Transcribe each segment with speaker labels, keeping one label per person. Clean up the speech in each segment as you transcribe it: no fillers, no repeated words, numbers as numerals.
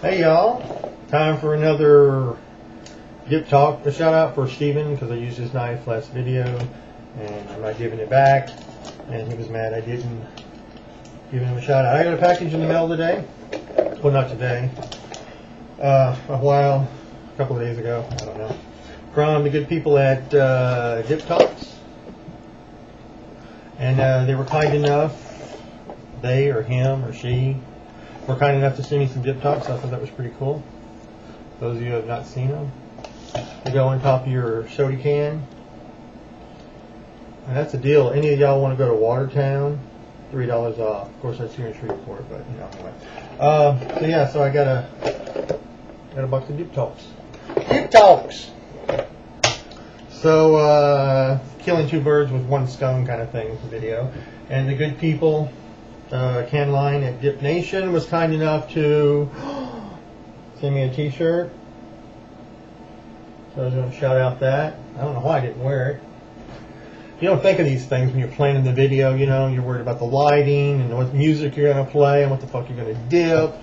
Speaker 1: Hey y'all, time for another dip talk. A shout out for Steven because I used his knife last video and I'm not giving it back, and he was mad I didn't give him a shout out. I got a package in the mail today. Well, not today. A couple of days ago, I don't know, from the good people at Dip Talks, and they were kind enough, they or him or she were kind enough to send me some Dip Talks. So I thought that was pretty cool. Those of you who have not seen them, they go on top of your soda can, and that's the deal. Any of y'all want to go to Watertown? $3 off. Of course, that's here in Shreveport, but you know, anyway. So I got a box of Dip Talks. Dip Talks. So killing two birds with one stone kind of thing is the video. And the good people, Can Line at Dip Nation, was kind enough to send me a t-shirt. So I was going to shout out that. I don't know why I didn't wear it. You don't think of these things when you're planning the video, you know, you're worried about the lighting and what music you're going to play and what the fuck you're going to dip.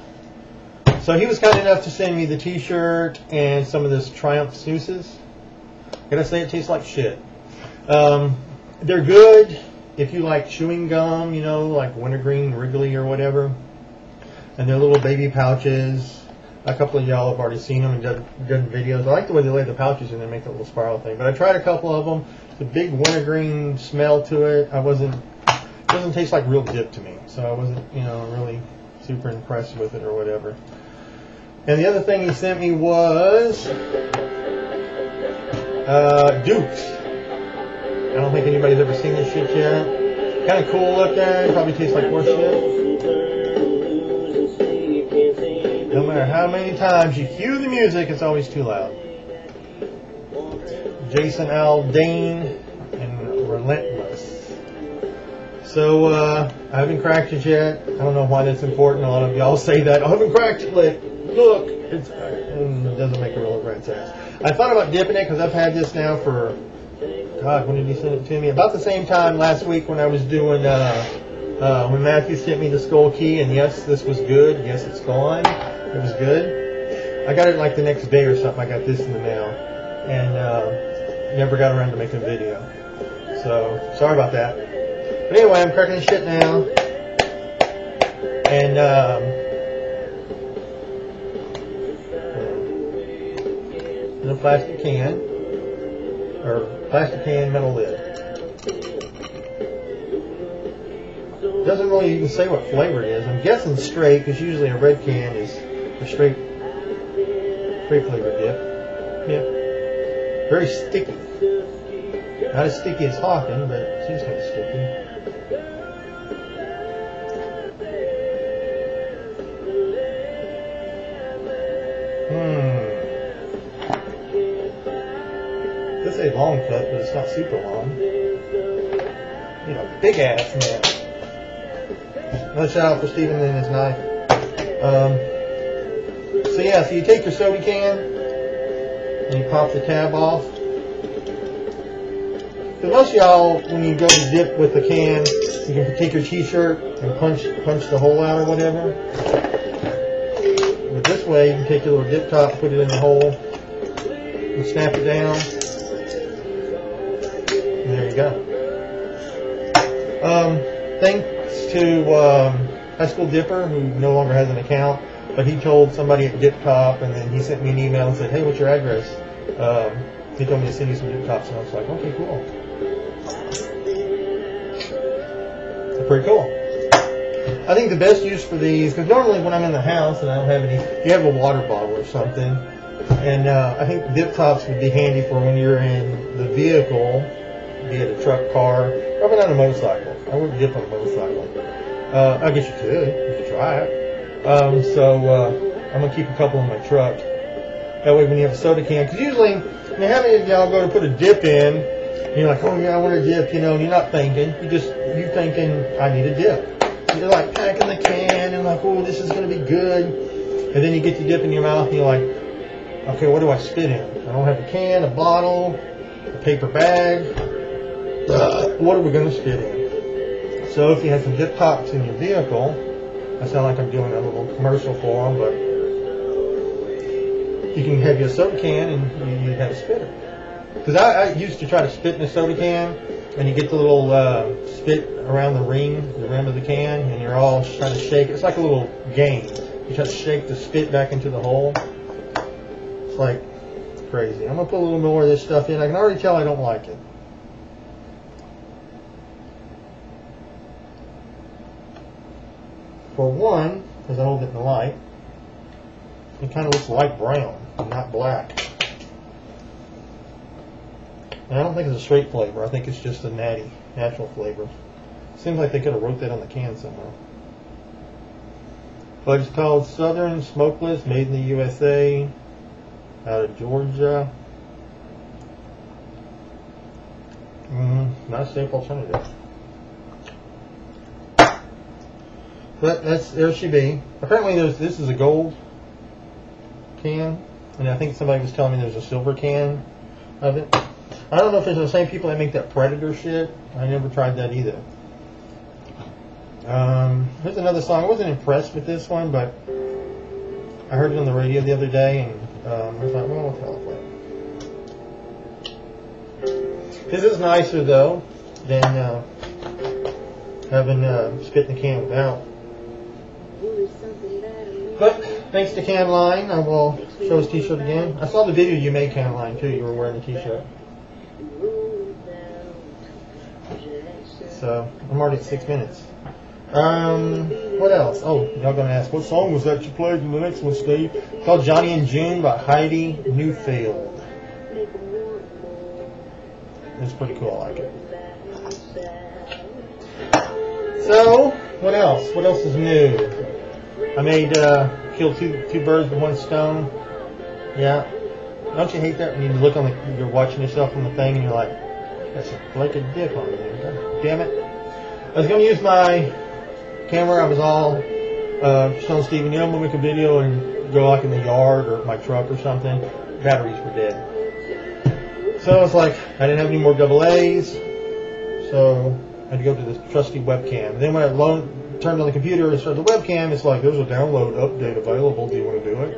Speaker 1: So he was kind enough to send me the t-shirt and some of this Triumph snoozes. Gotta say, it tastes like shit. They're good if you like chewing gum, you know, like Wintergreen, Wrigley, or whatever. And they're little baby pouches. A couple of y'all have already seen them and done videos. I like the way they lay the pouches in and make that little spiral thing. But I tried a couple of them. The big wintergreen smell to it. It doesn't taste like real dip to me. So I wasn't, you know, really super impressed with it or whatever. And the other thing he sent me was Dukes. I don't think anybody's ever seen this shit yet. Kind of cool looking. Probably tastes like horse shit. No matter how many times you cue the music, it's always too loud. Jason Aldean and Relentless. So I haven't cracked it yet. I don't know why that's important. A lot of y'all say that. I haven't cracked it. Look, it doesn't make a real red sense. I thought about dipping it because I've had this now for, God, when did he send it to me? About the same time last week when I was doing, when Matthew sent me the Skull Key, and yes, this was good. Yes, it's gone. It was good. I got it like the next day or something. I got this in the mail, and never got around to making a video. So sorry about that. But anyway, I'm cracking the shit now, and in a plastic can, or plastic can, metal lid. Doesn't really even say what flavor it is. I'm guessing straight, because usually a red can is a straight flavored dip. Yeah. Very sticky. Not as sticky as Hawken, but it seems kind of sticky. This is a long cut, but it's not super long. You know, big ass man. Another shout out for Steven and his knife. So you take your soda can and you pop the tab off. Because most of y'all, when you go to dip with the can, you can take your t-shirt and punch the hole out or whatever. But this way, you can take your little dip top, put it in the hole, and snap it down. And there you go. Thanks to High School Dipper, who no longer has an account, but he told somebody at Dip Top, and then he sent me an email and said, hey, what's your address? He told me to send you some Dip Tops, and I was like, okay, cool. They're pretty cool. I think the best use for these, because normally when I'm in the house and I don't have any, you have a water bottle or something, and I think Dip Tops would be handy for when you're in the vehicle, be it a truck, car, probably not a motorcycle. I wouldn't dip on a motorcycle. I guess you could try it. I'm going to keep a couple in my truck. That way when you have a soda can, because usually, how many of y'all go to put a dip in, and you're like, oh yeah, I want a dip, you know, and you're not thinking, you're thinking, I need a dip. And you're like packing the can, and like, oh, this is going to be good. And then you get the dip in your mouth, and you're like, okay, what do I spit in? I don't have a can, a bottle, a paper bag. What are we going to spit in? So if you have some Dip Tops in your vehicle, I sound like I'm doing a little commercial for them, but you can have your soda can and you have a spitter. Because I used to try to spit in a soda can, and you get the little spit around the rim of the can, and you're all trying to shake it. It's like a little game. You try to shake the spit back into the hole. It's like crazy. I'm going to put a little more of this stuff in. I can already tell I don't like it. For one, because I hold it in the light, it kind of looks light brown and not black. And I don't think it's a straight flavor. I think it's just a natural flavor. Seems like they could have wrote that on the can somewhere. But it's called Southern Smokeless, made in the USA, out of Georgia. Not a safe alternative. But there she be. Apparently this is a gold can, and I think somebody was telling me there's a silver can of it. I don't know if it's the same people that make that Predator shit. I never tried that either. Here's another song. I wasn't impressed with this one, but I heard it on the radio the other day, and I thought, well, what the hell? This is nicer, though, than having spit in the can without. But thanks to Can Line, I will show his t-shirt again. I saw the video you made, Can Line, too. You were wearing a t-shirt. So, I'm already at 6 minutes. What else? Oh, y'all gonna ask, what song was that you played in the next one, Steve? It's called Johnny and June by Heidi Newfield. It's pretty cool, I like it. So, what else? What else is new? I made, kill two birds with one stone. Yeah. Don't you hate that when you look on you're watching yourself on the thing and you're like, that's a flake of dip on there. God damn it. I was going to use my camera. I was all telling Steven, I'm going to make a video and go like in the yard or my truck or something. Batteries were dead. So I was like, I didn't have any more AA's. So I had to go to this trusty webcam. And then when I turned on the computer and started the webcam, it's like, there's a download update available. Do you want to do it?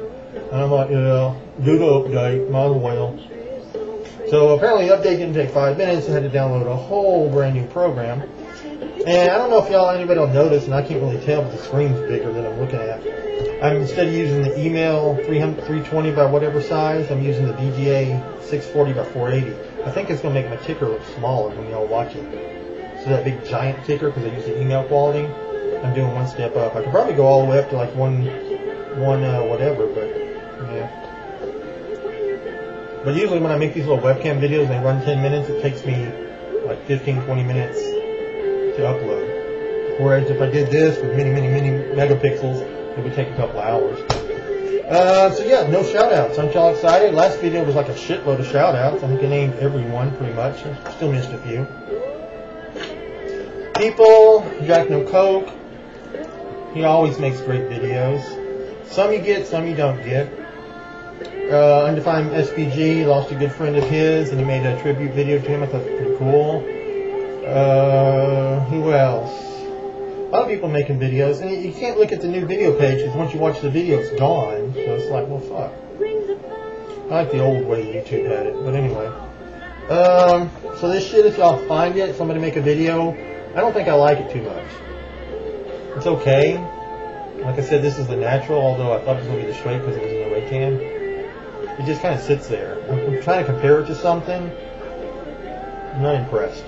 Speaker 1: And I'm like, yeah, do the update. Might as well. So apparently the update didn't take 5 minutes. I had to download a whole brand new program. And I don't know if anybody will notice, and I can't really tell, but the screen's bigger than I'm looking at. Instead of using the email 320 by whatever size, I'm using the VGA 640 by 480. I think it's going to make my ticker look smaller when y'all watch it. So that big giant ticker, because I use the email quality, I'm doing one step up. I could probably go all the way up to like one whatever, but yeah. But usually when I make these little webcam videos and they run 10 minutes, it takes me like 15, 20 minutes to upload. Whereas if I did this with many megapixels, it would take a couple hours. So yeah, no shout outs. Aren't y'all excited? Last video was like a shitload of shout outs. I think I named everyone pretty much. I still missed a few. People, Jack No Coke. He always makes great videos. Some you get, some you don't get. Undefined SPG lost a good friend of his, and he made a tribute video to him. I thought it was pretty cool. Who else? A lot of people making videos, and you can't look at the new video page because once you watch the video, it's gone. So it's like, well, fuck. I like the old way YouTube had it, but anyway. So this shit, if y'all find it, somebody make a video, I don't think I like it too much. It's okay. Like I said, this is the natural, although I thought it was going to be the straight because it was in the red can. It just kind of sits there. I'm trying to compare it to something. I'm not impressed.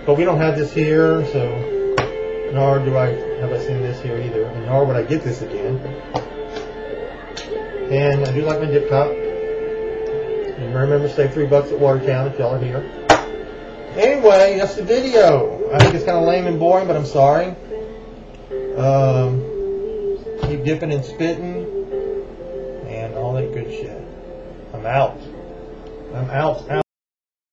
Speaker 1: But we don't have this here, so nor have I seen this here either. And nor would I get this again. And I do like my dip top. And remember, save $3 at Watertown if y'all are here. Anyway, that's the video. I think it's kind of lame and boring, but I'm sorry. Keep dipping and spitting and all that good shit. I'm out. I'm out.